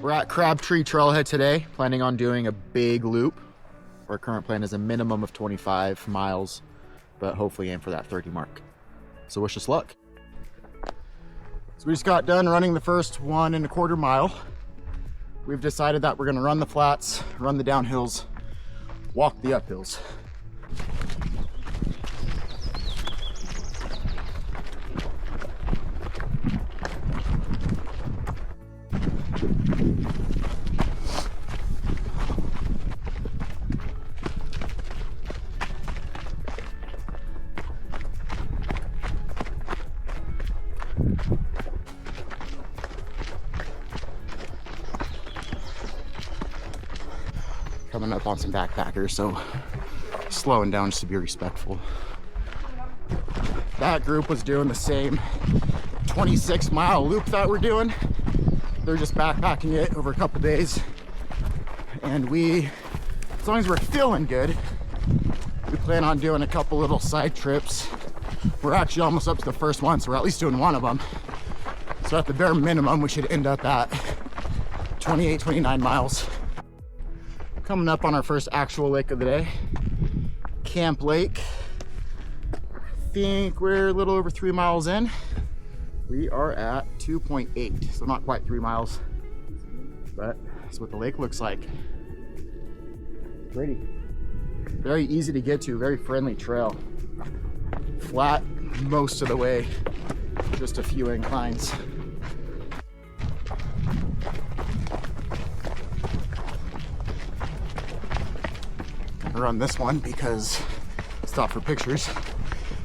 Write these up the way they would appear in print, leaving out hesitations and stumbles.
We're at Crabtree Trailhead today, planning on doing a big loop. Our current plan is a minimum of 25 miles, but hopefully aim for that 30 mark. So wish us luck. So we just got done running the first 1.25 mile. We've decided that we're gonna run the flats, run the downhills, walk the uphills. Coming up on some backpackers, so slowing down just to be respectful. That group was doing the same 26-mile loop that we're doing. They're just backpacking it over a couple days. And we, as long as we're feeling good, we plan on doing a couple little side trips. We're actually almost up to the first one, so we're at least doing one of them. So at the bare minimum, we should end up at 28, 29 miles. Coming up on our first actual lake of the day, Camp Lake. I think we're a little over 3 miles in. We are at 2.8, so not quite 3 miles, but that's what the lake looks like. Pretty. Very easy to get to, very friendly trail. Flat most of the way, just a few inclines. Run this one because I stopped for pictures.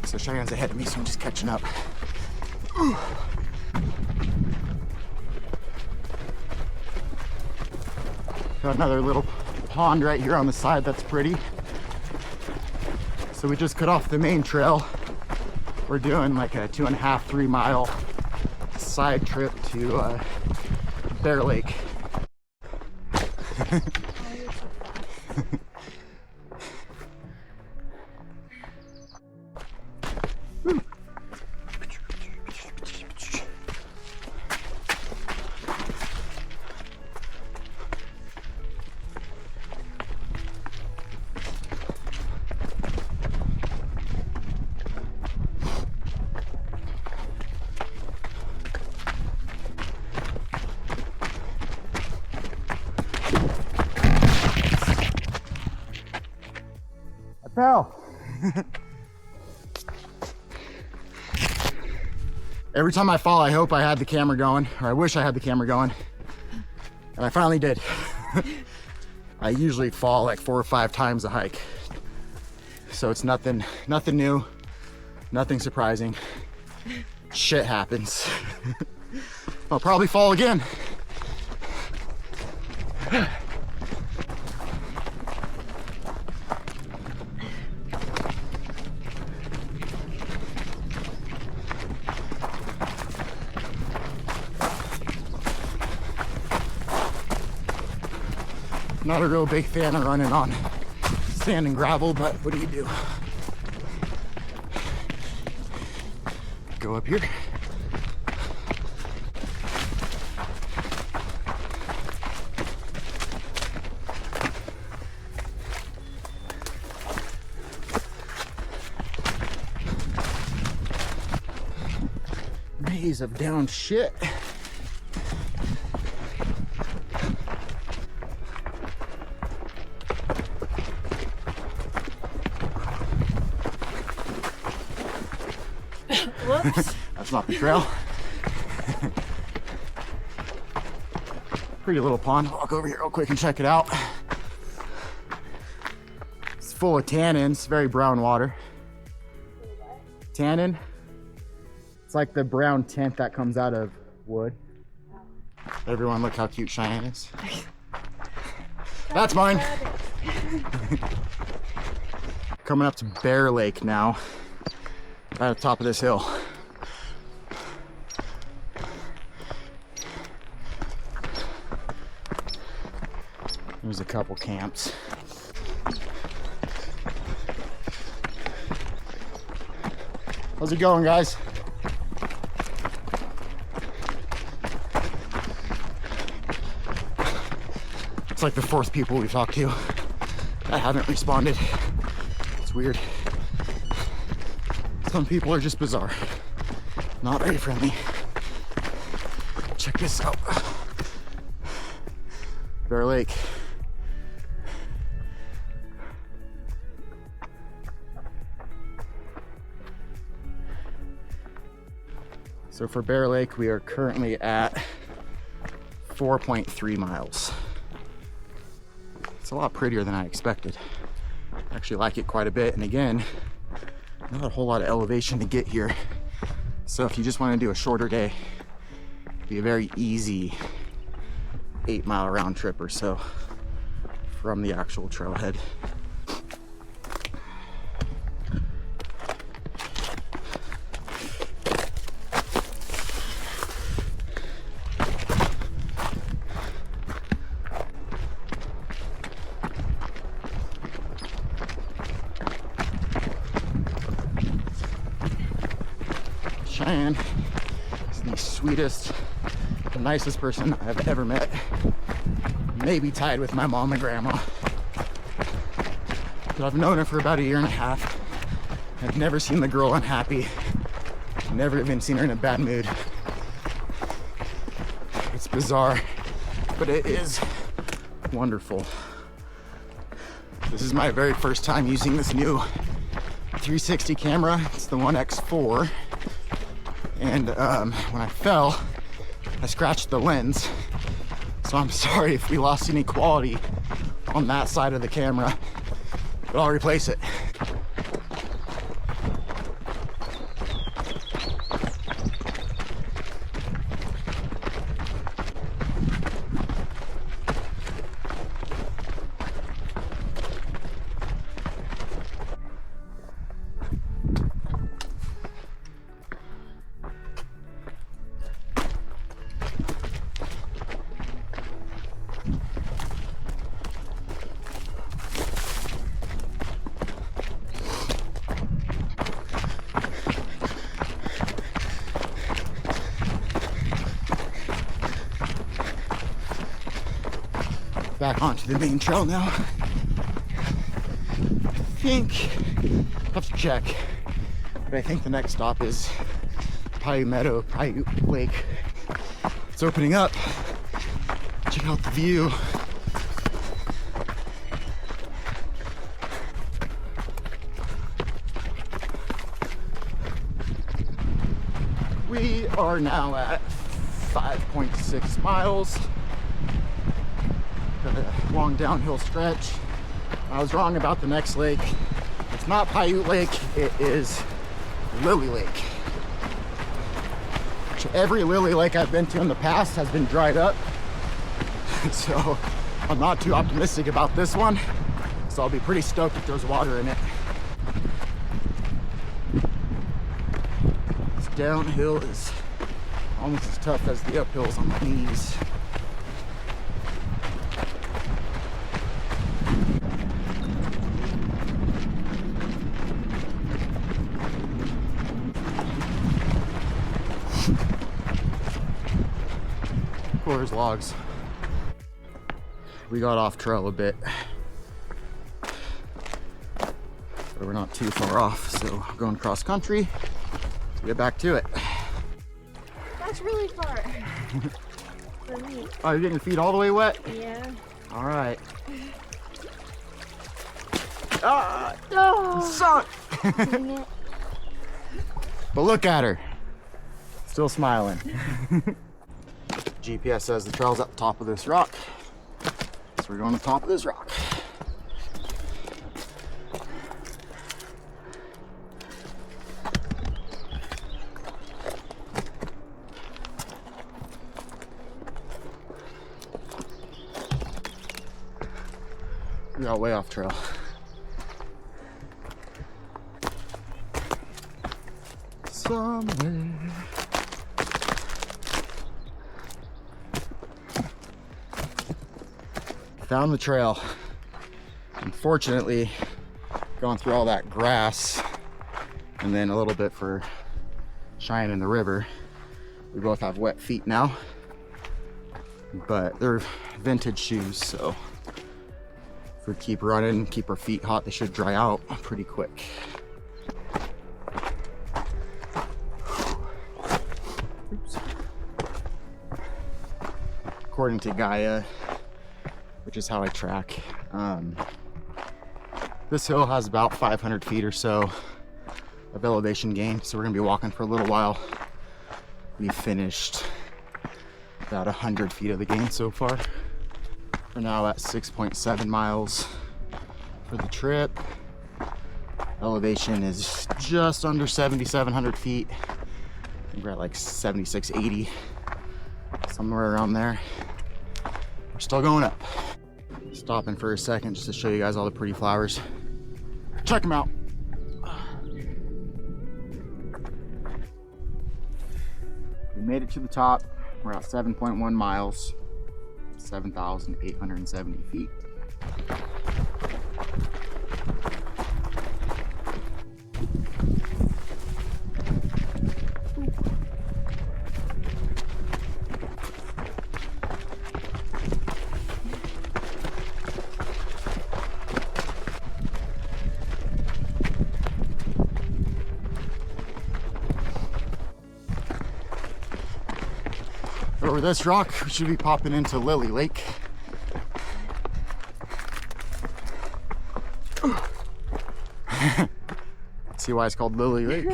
So Cheyenne's ahead of me, so I'm just catching up. Got another little pond right here on the side that's pretty. So we just cut off the main trail. We're doing like a 2.5, 3 mile side trip to Bear Lake. Fell. Every time I fall, I hope I had the camera going, or I wish I had the camera going, and I finally did. I usually fall like 4 or 5 times a hike, so it's nothing new, nothing surprising. Shit happens. I'll probably fall again. Not a real big fan of running on sand and gravel, but what do you do? Go up here. Maze of down shit. Whoops. That's not the trail. Pretty little pond. I'll walk over here real quick and check it out. It's full of tannins, very brown water. Tannin. It's like the brown tint that comes out of wood. Everyone look how cute Cheyenne is. That's mine. Coming up to Bear Lake now. Right at the top of this hill. There's a couple camps. How's it going, guys? It's like the fourth people we've talked to that haven't responded. It's weird. Some people are just bizarre. Not very friendly. Check this out. Bear Lake. So for Bear Lake, we are currently at 4.3 miles. It's a lot prettier than I expected. I actually like it quite a bit. And again, not a whole lot of elevation to get here. So if you just want to do a shorter day, it'd be a very easy 8-mile round trip or so from the actual trailhead. Cheyenne is the sweetest, nicest person I've ever met. Maybe tied with my mom and grandma. But I've known her for about 1.5 years. I've never seen the girl unhappy. Never even seen her in a bad mood. It's bizarre, but it is wonderful. This is my very first time using this new 360 camera. It's the One X4. And when I fell, I scratched the lens. So I'm sorry if we lost any quality on that side of the camera, but I'll replace it. Back onto the main trail now. I have to check, but I think the next stop is Meadow, Pyute Lake. It's opening up. Check out the view. We are now at 5.6 miles. Got a long downhill stretch. I was wrong about the next lake. It's not Pyute Lake, it is Lily Lake. Every Lily Lake I've been to in the past has been dried up. So I'm not too optimistic about this one. So I'll be pretty stoked if there's water in it. This downhill is almost as tough as the uphills on my knees. There's logs. We got off trail a bit, but we're not too far off, so I'm going cross country to get back to it. That's really far for me. Oh, you're getting your feet all the way wet? Yeah. All right. Ah, Oh, suck. dang it. But look at her, still smiling. GPS says the trail's at the top of this rock, so we're going to the top of this rock. We got way off trail. Somewhere. Found the trail. Unfortunately, going through all that grass and then a little bit for Cheyenne in the river. We both have wet feet now, but they're vintage shoes, so If we keep running, keep our feet hot, they should dry out pretty quick. Oops. According to Gaia, which is how I track, this hill has about 500 feet or so of elevation gain, so we're gonna be walking for a little while. We finished about 100 feet of the gain so far. We're now at 6.7 miles for the trip. Elevation is just under 7,700 feet. I think we're at like 7,680, somewhere around there. We're still going up. Stopping for a second just to show you guys all the pretty flowers. Check them out. We made it to the top. We're at 7.1 miles, 7,870 feet. Over this rock, we should be popping into Lily Lake. See why it's called Lily Lake?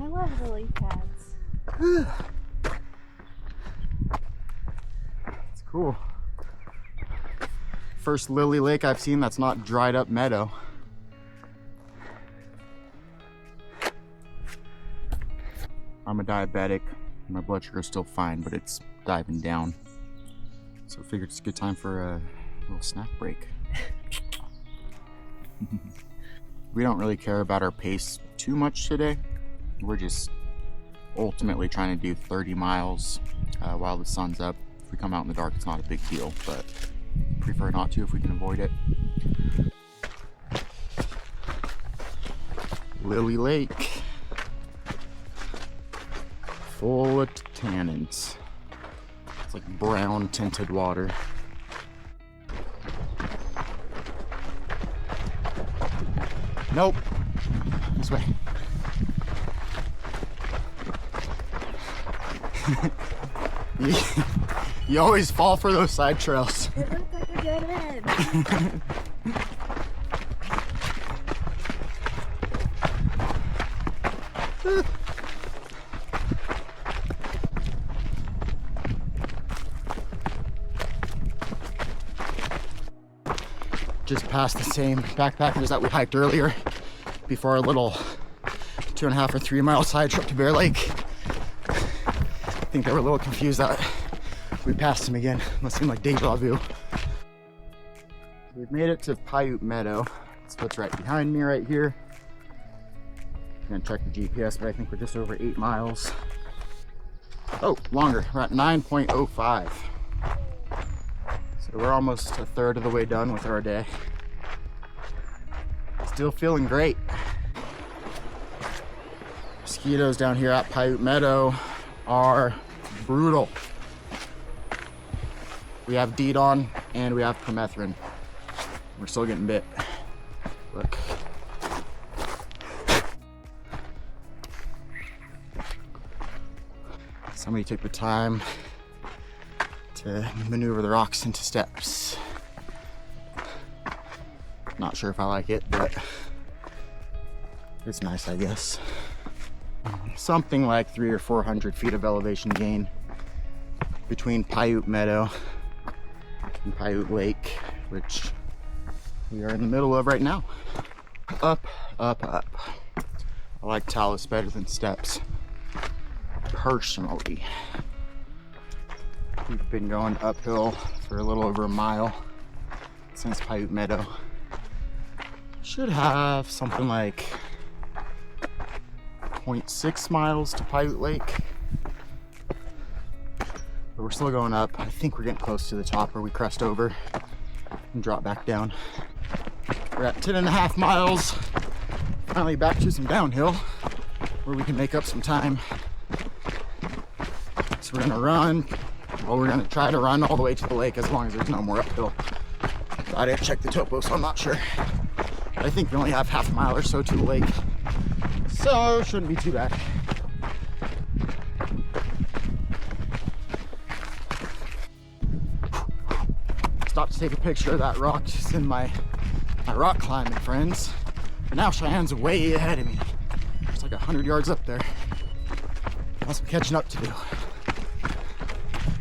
I love lily pads. It's cool. First Lily Lake I've seen that's not dried up meadow. I'm a diabetic. My blood sugar's still fine, but it's diving down. So I figured it's a good time for a little snack break. We don't really care about our pace too much today. We're just ultimately trying to do 30 miles while the sun's up. If we come out in the dark, it's not a big deal, but prefer not to if we can avoid it. Lily Lake. Full of tannins. It's like brown tinted water. Nope. This way. You always fall for those side trails. It looks like a dead end. Just past the same backpackers that we hiked earlier before our little 2.5 or 3 mile side trip to Bear Lake. I think they were a little confused that we passed them again. Must seem like deja vu. We've made it to Pyute Meadow. That's what's right behind me right here. I'm gonna check the GPS, but I think we're just over 8 miles. Oh, longer. We're at 9.05. So we're almost a third of the way done with our day. Still feeling great. Mosquitoes down here at Pyute Meadow are brutal. We have Dedon and we have permethrin. We're still getting bit. Look. Somebody took the time to maneuver the rocks into steps. Not sure if I like it, but it's nice, I guess. Something like 300 or 400 feet of elevation gain between Pyute Meadow and Pyute Lake, which we are in the middle of right now. Up, up, up. I like talus better than steps, personally. We've been going uphill for a little over a mile since Pyute Meadow. Should have something like 0.6 miles to Pyute Lake. But we're still going up. I think we're getting close to the top where we crest over and drop back down. We're at 10.5 miles. Finally back to some downhill where we can make up some time. So we're gonna run. Well, we're gonna try to run all the way to the lake as long as there's no more uphill. I didn't check the topo, so I'm not sure. I think we only have half a mile or so to the lake, so shouldn't be too bad. Stopped to take a picture of that rock just in my rock climbing friends. But now Cheyenne's way ahead of me. It's like 100 yards up there. Got some catching up to do.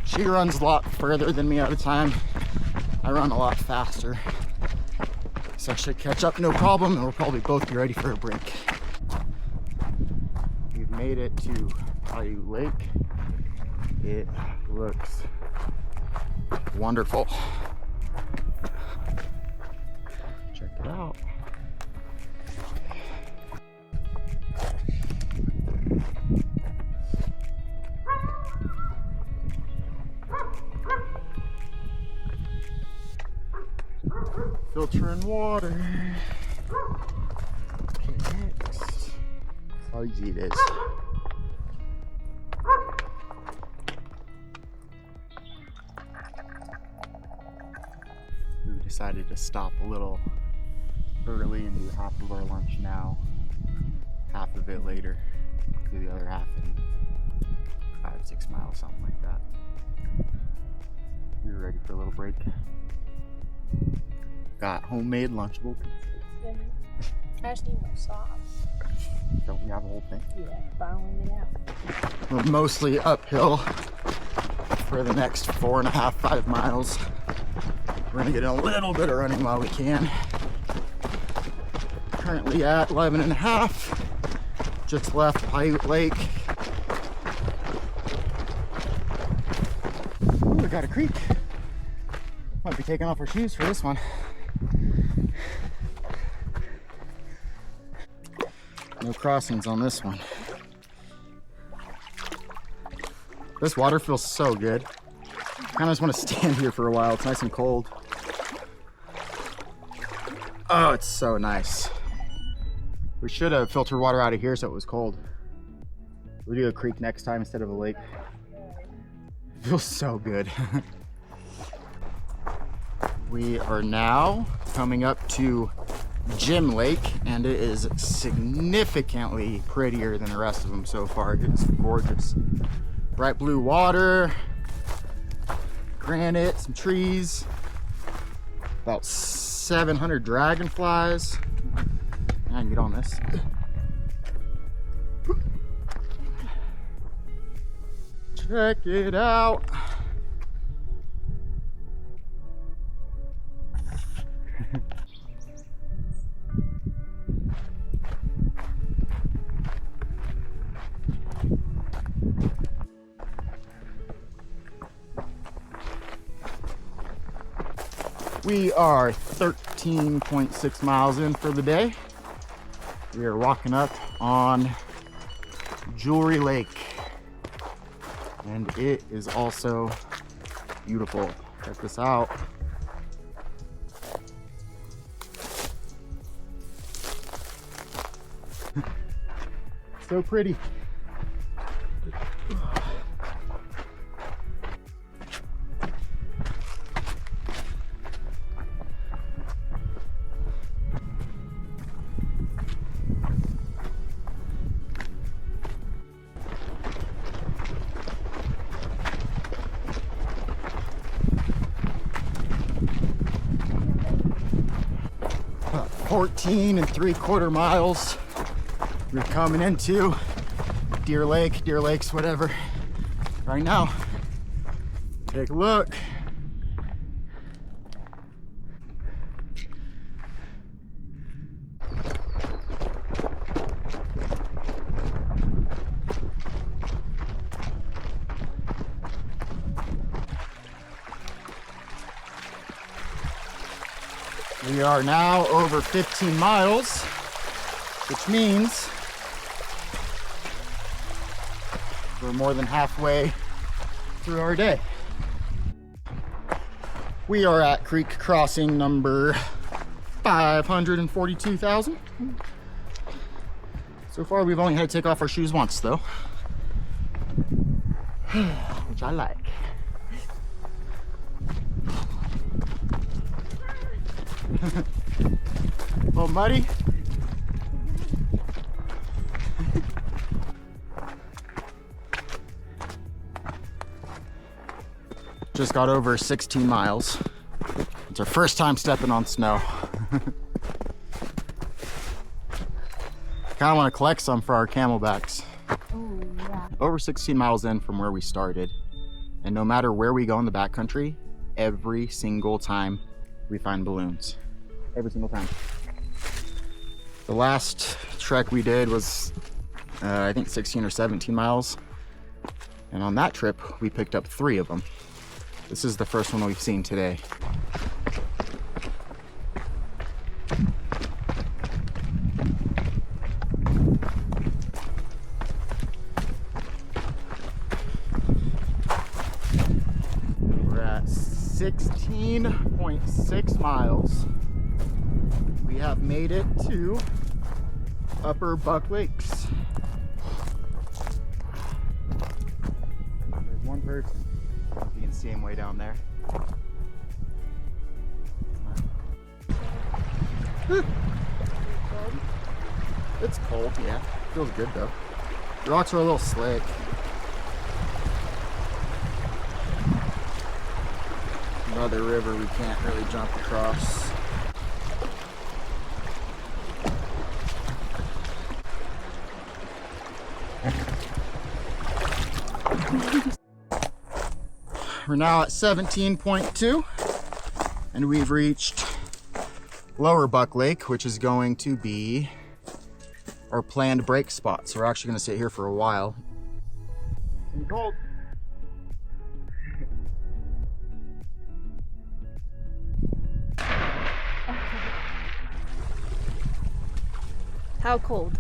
She runs a lot further than me at a time. I run a lot faster. So I should catch up no problem, and we'll probably both be ready for a break. We've made it to Pyute Lake. It looks wonderful. Check it out. Filtering water. Okay, next. That's how easy it is. We decided to stop a little early and do half of our lunch now, half of it later, do the other half in 5-6 miles, something like that. We were ready for a little break. Got homemade Lunchable pizzas. I just need more sauce. Don't we have a whole thing? Yeah, following it out. We're mostly uphill for the next 4.5-5 miles. We're gonna get in a little bit of running while we can. Currently at 11.5. Just left Pyute Lake. Ooh, we got a creek. Might be taking off our shoes for this one. No crossings on this one. This water feels so good. I kind of just want to stand here for a while. It's nice and cold. Oh, it's so nice. We should have filtered water out of here so it was cold. We'll do a creek next time instead of a lake. It feels so good. We are now coming up to Gym Lake, and it is significantly prettier than the rest of them so far. It's gorgeous. Bright blue water, granite, some trees, about 700 dragonflies. I can get on this. Check it out. We are 13.6 miles in for the day. We are walking up on Jewelry Lake, and it is also beautiful. Check this out. So pretty. About 14 3/4 miles. We're coming into Deer Lakes, whatever. Right now, take a look. We are now over 15 miles, which means we're more than halfway through our day. We are at creek crossing number 542,000. So far, we've only had to take off our shoes once, though, which I like. A little muddy. Just got over 16 miles. It's our first time stepping on snow. Kind of want to collect some for our camelbacks. Oh, yeah. Over 16 miles in from where we started. And no matter where we go in the backcountry, every single time we find balloons. Every single time. The last trek we did was, I think 16 or 17 miles. And on that trip, we picked up 3 of them. This is the first one we've seen today. We're at 16.6 miles. We have made it to Upper Buck Lakes. There's one person. You can see him way down there. It's cold, yeah. Feels good though. The rocks are a little slick. Another river we can't really jump across. We're now at 17.2 and we've reached Lower Buck Lake, which is going to be our planned break spot. So we're actually going to sit here for a while. It's cold. How cold?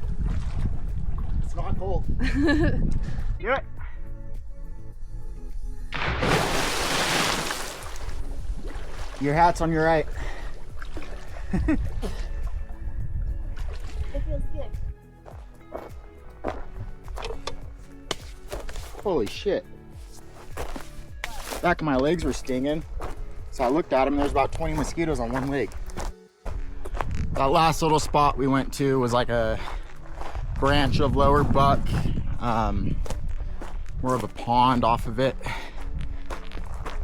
It's not cold. Do it. Your hat's on your right. It feels good. Holy shit. Back of my legs were stinging. So I looked at them, there's about 20 mosquitoes on one leg. That last little spot we went to was like a branch of Lower Buck. More of a pond off of it.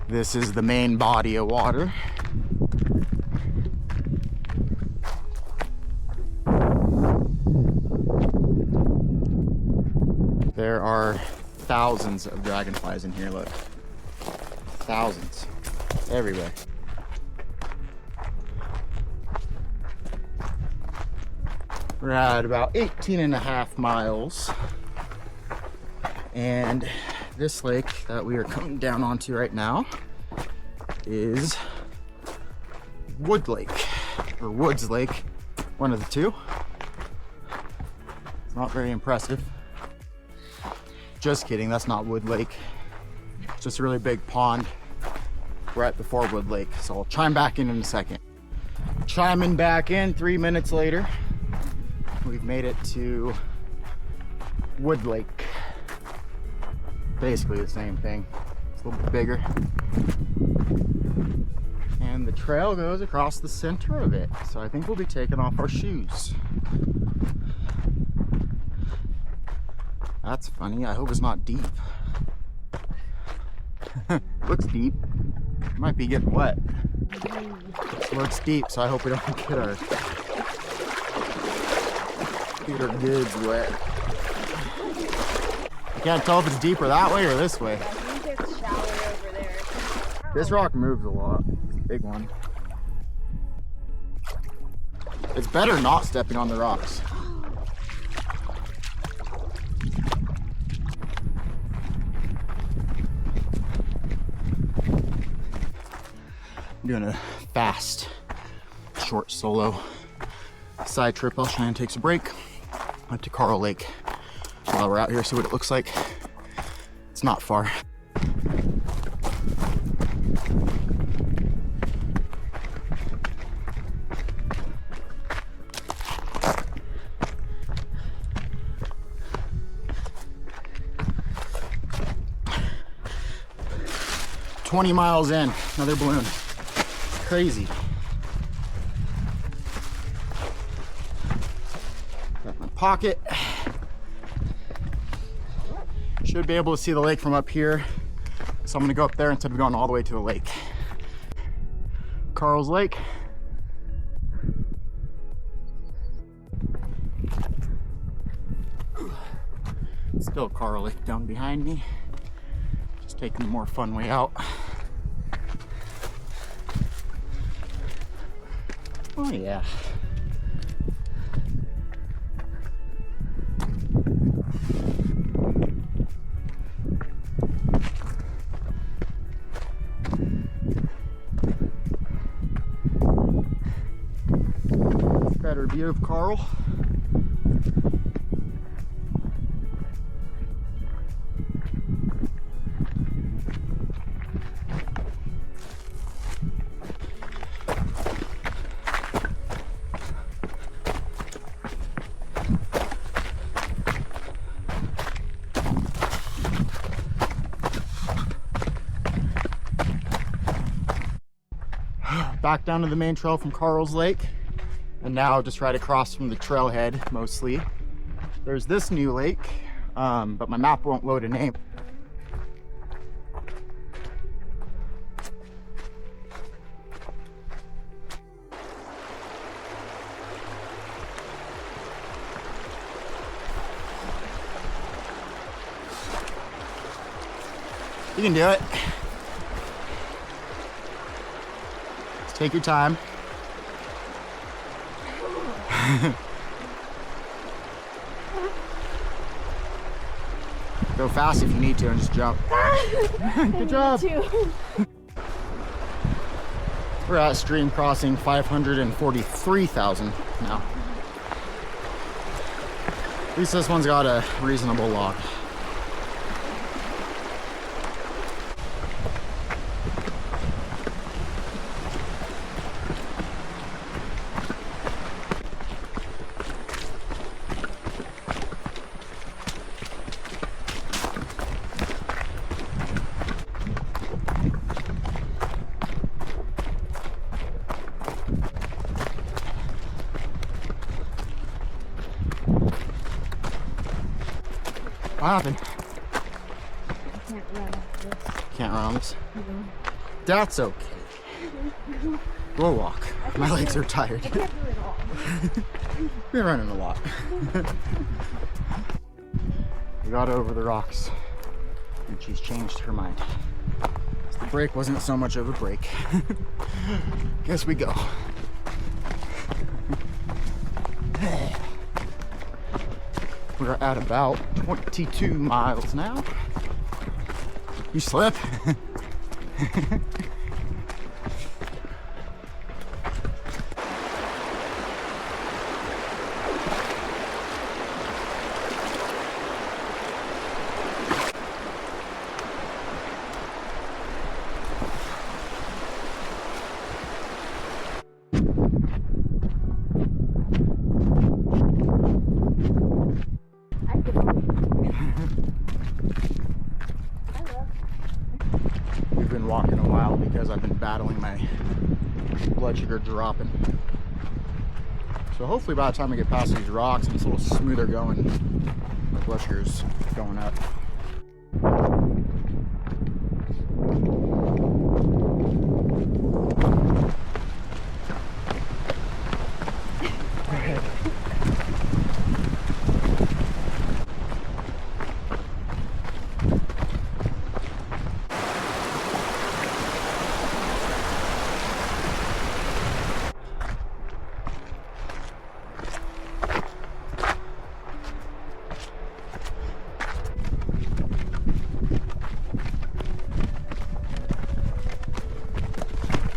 This is the main body of water. There are thousands of dragonflies in here, look. Thousands. Everywhere. We're at about 18.5 miles. And this lake that we are coming down onto right now is Wood Lake, or Woods Lake, one of the two. It's not very impressive. Just kidding, that's not Wood Lake. It's just a really big pond right before Wood Lake. So I'll chime back in a second. Chiming back in 3 minutes later. We've made it to Wood Lake. Basically the same thing. It's a little bit bigger. And the trail goes across the center of it. So I think we'll be taking off our shoes. That's funny. I hope it's not deep. Looks deep. Might be getting wet. Looks deep, so I hope we don't get our goods wet. I can't tell if it's deeper that way or this way. I think it's shallower over there. This rock moves a lot. It's a big one. It's better not stepping on the rocks. I'm doing a fast, short solo side trip. I'll try and take a break up to Karl Lake while we're out here, see what it looks like. It's not far. $20 miles in, another balloon. Crazy. pocket. Should be able to see the lake from up here. So I'm gonna go up there instead of going all the way to the lake. Karl's Lake. Still Karl Lake down behind me. Just taking the more fun way out. Oh yeah. Better view of Karl. Back down to the main trail from Karl's Lake, and now just right across from the trailhead mostly. There's this new lake, but my map won't load a name. You can do it. Take your time. Go fast if you need to and just jump. Good job. We're at stream crossing 543,000 now. At least this one's got a reasonable log. What happened? I can't run up this. Can't run on this? Mm-hmm. That's okay. We'll walk. My legs are tired. I can't do it all. We're running a lot. We got over the rocks and she's changed her mind. The break wasn't so much of a break. Guess we go. We're at about 22 miles now. You slip. We've been walking a while because I've been battling my blood sugar dropping. So hopefully by the time we get past these rocks and it's a little smoother going, my blood sugar's going up.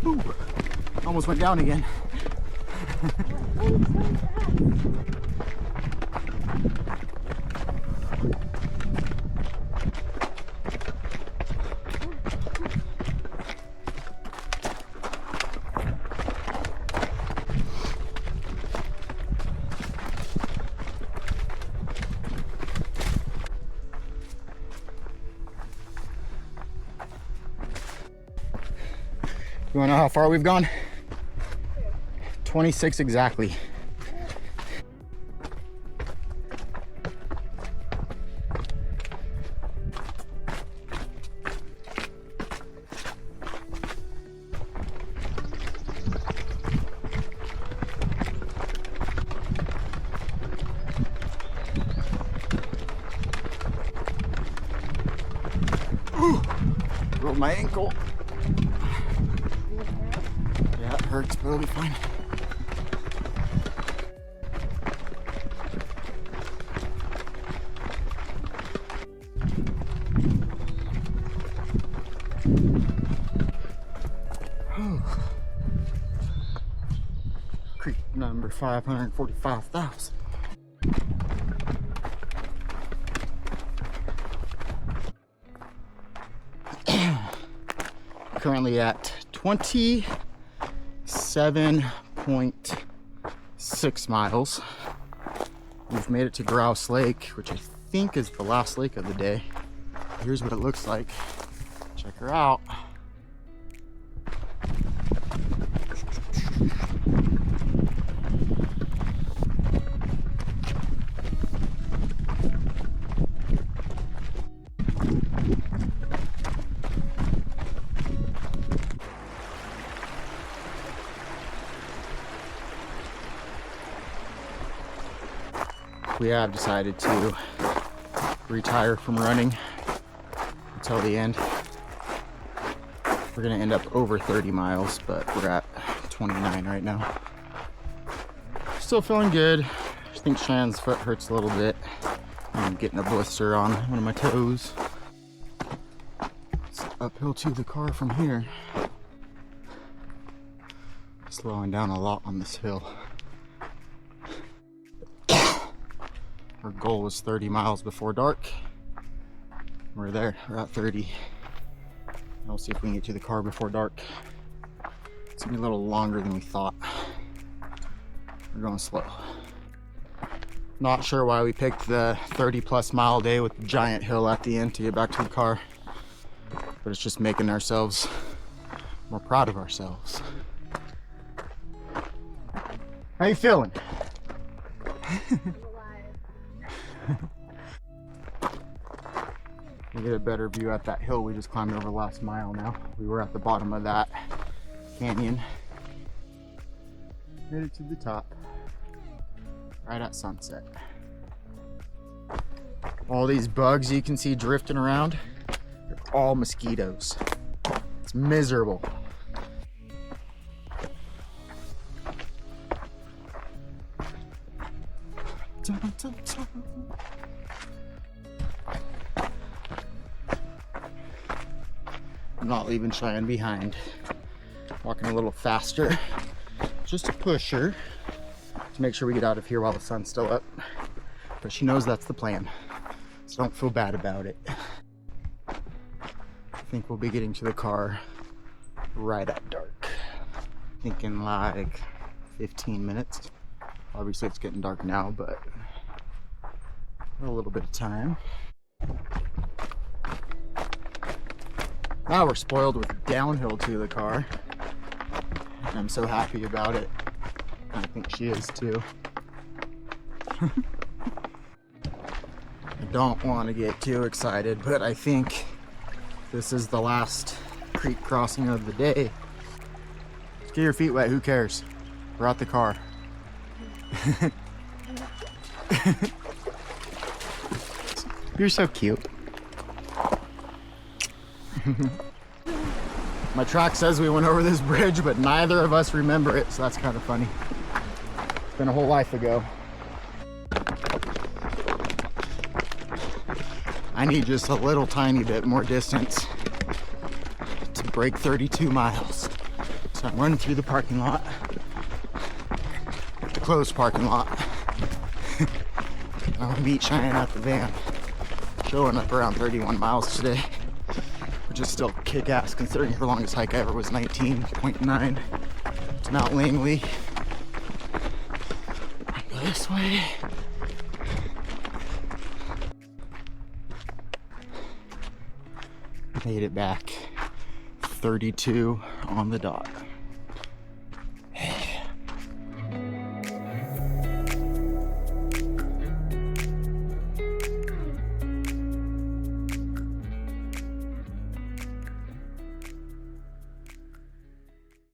Ooh, almost went down again. You wanna know how far we've gone? 26 exactly. rolled my ankle. Yeah, it hurts, but it'll be fine. Creek number 545,000. Currently at 27.6 miles. We've made it to Grouse Lake, which I think is the last lake of the day. Here's what it looks like. Check her out. We have decided to retire from running until the end. We're gonna end up over 30 miles, but we're at 29 right now. Still feeling good. I think Shannon's foot hurts a little bit. I'm getting a blister on one of my toes. It's uphill to the car from here. Slowing down a lot on this hill. Our goal was 30 miles before dark. We're there, we're at 30. We'll see if we can get to the car before dark. It's gonna be a little longer than we thought. We're going slow. Not sure why we picked the 30+ mile day with the giant hill at the end to get back to the car, but it's just making ourselves more proud of ourselves. How you feeling? We get a better view at that hill we just climbed over last mile now. We were at the bottom of that canyon. Made it to the top. Right at sunset. All these bugs you can see drifting around, they're all mosquitoes. It's miserable. Dun, dun, dun. I'm not leaving Cheyenne behind. Walking a little faster, just to push her, to make sure we get out of here while the sun's still up. But she knows that's the plan, so don't feel bad about it. I think we'll be getting to the car right at dark. Thinking like 15 minutes. Obviously it's getting dark now, but a little bit of time. Now we're spoiled with downhill to the car. I'm so happy about it. I think she is too. I don't want to get too excited, but I think this is the last creek crossing of the day. Just get your feet wet, who cares? We're at the car. You're so cute. My track says we went over this bridge, but neither of us remember it, so that's kind of funny. It's been a whole life ago. I need just a little tiny bit more distance to break 32 miles. So I'm running through the parking lot, the closed parking lot. I'll meet Cheyenne at the van. Showing up around 31 miles today, which is still kick-ass considering her longest hike ever was 19.9 to Mount Langley. Go this way. Made it back. 32 on the dot.